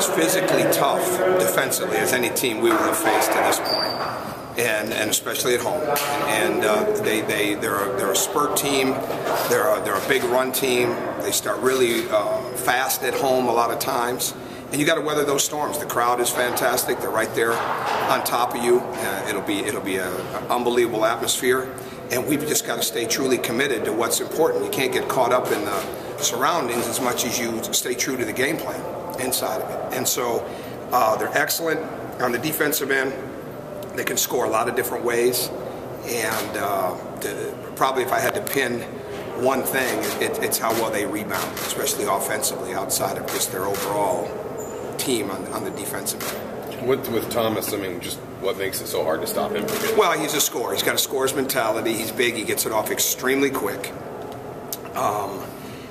as physically tough defensively as any team we will have faced to this point, and especially at home. And they're a spurt team. They're a big run team. They start really fast at home a lot of times. And you got to weather those storms. The crowd is fantastic. They're right there on top of you. It'll be an unbelievable atmosphere. And we've just got to stay truly committed to what's important. You can't get caught up in the surroundings as much as you stay true to the game plan inside of it. And so they're excellent on the defensive end. They can score a lot of different ways. And probably if I had to pin one thing, it's how well they rebound, especially offensively, outside of just their overall team on the defensive end. With Thomas, I mean, just what makes it so hard to stop him from getting? Well, he's a scorer. He's got a scorer's mentality. He's big. He gets it off extremely quick.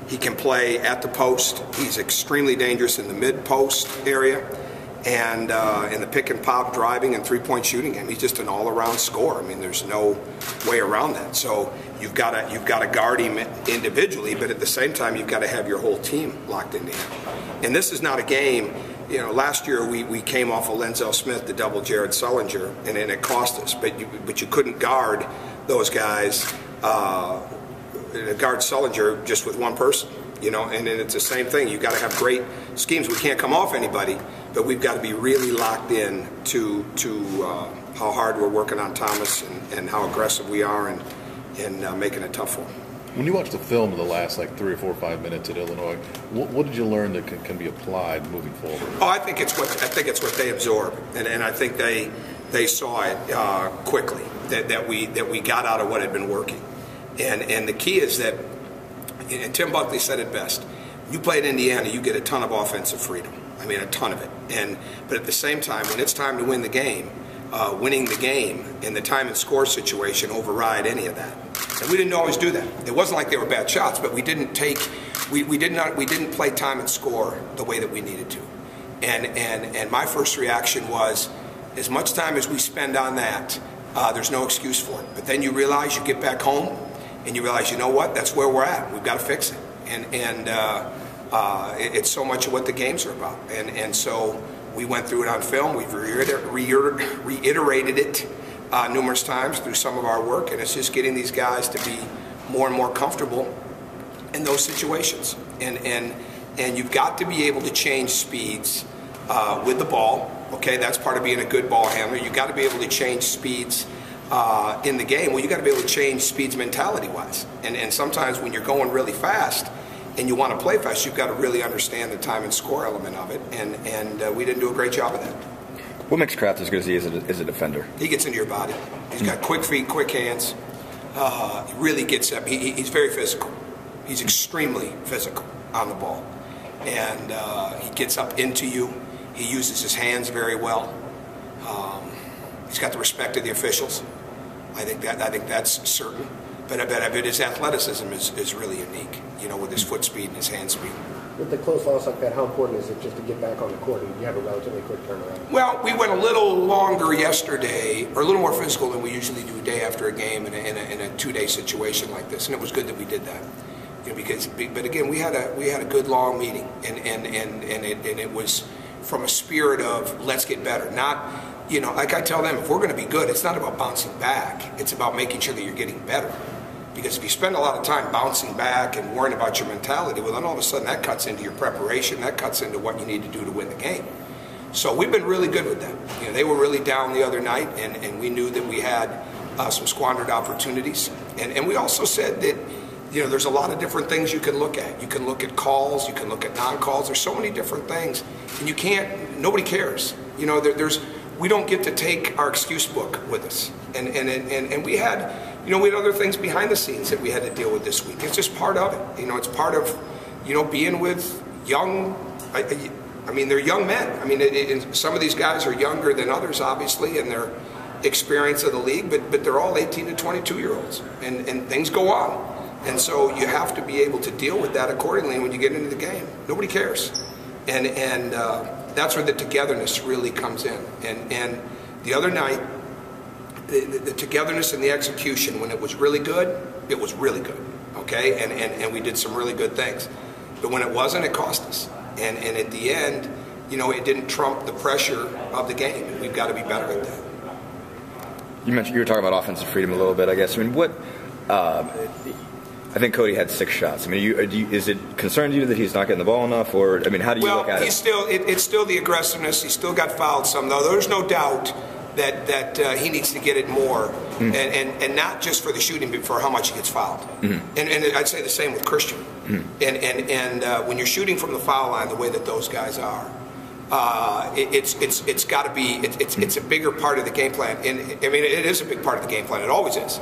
He can play at the post. He's extremely dangerous in the mid-post area. And in the pick and pop driving and three-point shooting game, he's just an all-around scorer. I mean, there's no way around that. So you've got to guard him individually, but at the same time, you've got to have your whole team locked into him. And this is not a game. You know, last year we came off of Lenzel Smith to double Jared Sullinger, and it cost us. But you couldn't guard those guys, guard Sullinger just with one person. You know, and it's the same thing. You've got to have great schemes. We can't come off anybody, but we've got to be really locked in to how hard we're working on Thomas and how aggressive we are in making it tough for him. When you watch the film of the last 3 or 4 or 5 minutes at Illinois, what did you learn that can be applied moving forward? Oh, I think it's what they absorb, and I think they saw it quickly that we got out of what had been working, and the key is that. And Tim Buckley said it best. You play at Indiana, you get a ton of offensive freedom. I mean, a ton of it. But at the same time, when it's time to win the game, winning the game in the time and score situation override any of that. And we didn't always do that. It wasn't like they were bad shots, but we didn't play time and score the way that we needed to. And my first reaction was, as much time as we spend on that, there's no excuse for it. But then you realize, you get back home, and you realize, you know what, that's where we're at. We've got to fix it. And it's so much of what the games are about. And so we went through it on film. We've reiterated it numerous times through some of our work. And it's just getting these guys to be more and more comfortable in those situations. And you've got to be able to change speeds with the ball. Okay, that's part of being a good ball handler. You've got to be able to change speeds in the game. Well, you got to be able to change speeds mentality-wise, and sometimes when you're going really fast and you want to play fast, you've got to really understand the time and score element of it, and we didn't do a great job of that. What makes Kraft as good as he is as a defender? He gets into your body. He's got quick feet, quick hands. He really gets up. He's very physical. He's extremely physical on the ball, and he gets up into you. He uses his hands very well. He's got the respect of the officials. I think that's certain. But I bet his athleticism is really unique, you know, with his foot speed and his hand speed. With the close loss like that, how important is it just to get back on the court and you have a relatively quick turnaround? Well, we went a little longer yesterday, or a little more physical than we usually do a day after a game in a 2-day situation like this, and it was good that we did that. You know, but again, we had a good long meeting, and it was from a spirit of let's get better, not. You know, like I tell them, if we're going to be good, it's not about bouncing back. It's about making sure that you're getting better. Because if you spend a lot of time bouncing back and worrying about your mentality, well, then all of a sudden that cuts into your preparation. That cuts into what you need to do to win the game. So we've been really good with that. You know, they were really down the other night, and we knew that we had some squandered opportunities. And we also said that, you know, there's a lot of different things you can look at. You can look at calls. You can look at non-calls. There's so many different things. And you can't, nobody cares. You know, we don't get to take our excuse book with us. And we had, you know, we had other things behind the scenes that we had to deal with this week. It's just part of it. You know, it's part of, you know, being with young, I mean, they're young men. I mean, some of these guys are younger than others, obviously, in their experience of the league, but they're all 18 to 22-year-olds, and things go on. And so you have to be able to deal with that accordingly when you get into the game. Nobody cares. And that's where the togetherness really comes in. And the other night, the togetherness and the execution, when it was really good, it was really good, okay? And we did some really good things. But when it wasn't, it cost us. And at the end, it didn't trump the pressure of the game, and we've got to be better at that. You were talking about offensive freedom a little bit, I guess. I mean, I think Cody had 6 shots. I mean, is it concerned you that he's not getting the ball enough, or I mean, how do you look at it? It's still the aggressiveness. He still got fouled some, though. There's no doubt that he needs to get it more, and not just for the shooting, but for how much he gets fouled. And I'd say the same with Christian. And when you're shooting from the foul line the way that those guys are, it's got to be it's a bigger part of the game plan. And I mean, it is a big part of the game plan. It always is.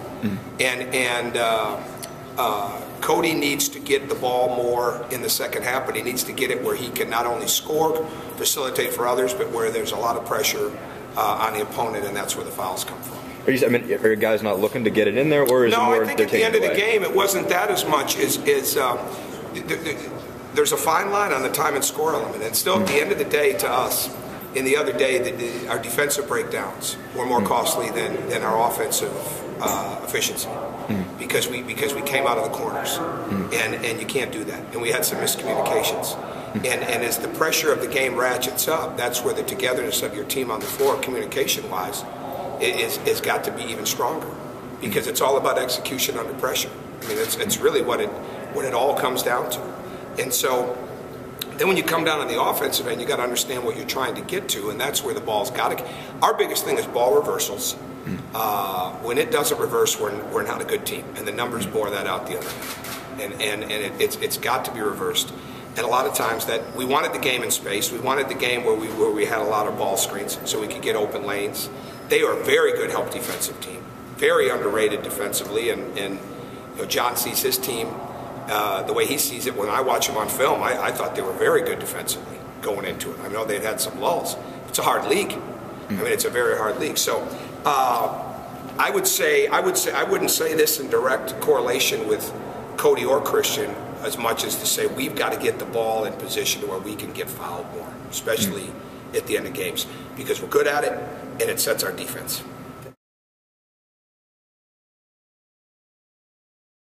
Cody needs to get the ball more in the second half, but he needs to get it where he can not only score, facilitate for others, but where there's a lot of pressure on the opponent, and that's where the fouls come from. Are guys not looking to get it in there, or is it more? No, I think at the end of the game, it wasn't that as much as there's a fine line on the time and score element, and still at the end of the day, to us, in the other day, our defensive breakdowns were more costly than our offensive efficiency, because we came out of the corners, and you can't do that, and we had some miscommunications. And as the pressure of the game ratchets up, that's where the togetherness of your team on the floor, communication-wise, is got to be even stronger, because it's all about execution under pressure. I mean, it's really what it all comes down to. And so then when you come down on the offensive end, you got to understand what you're trying to get to, and that's where the ball's got to. Our biggest thing is ball reversals. When it doesn't reverse, we're not a good team, and the numbers bore that out the other night. And it's got to be reversed. And a lot of times that we wanted the game in space. We wanted the game where we had a lot of ball screens so we could get open lanes. They are a very good help defensive team, very underrated defensively. And John sees his team the way he sees it. When I watch him on film, I thought they were very good defensively going into it. I know they'd had some lulls. It's a hard league. I mean, it's a very hard league. So I wouldn't say this in direct correlation with Cody or Christian, as much as to say we've got to get the ball in position to where we can get fouled more, especially at the end of games, because we're good at it and it sets our defense.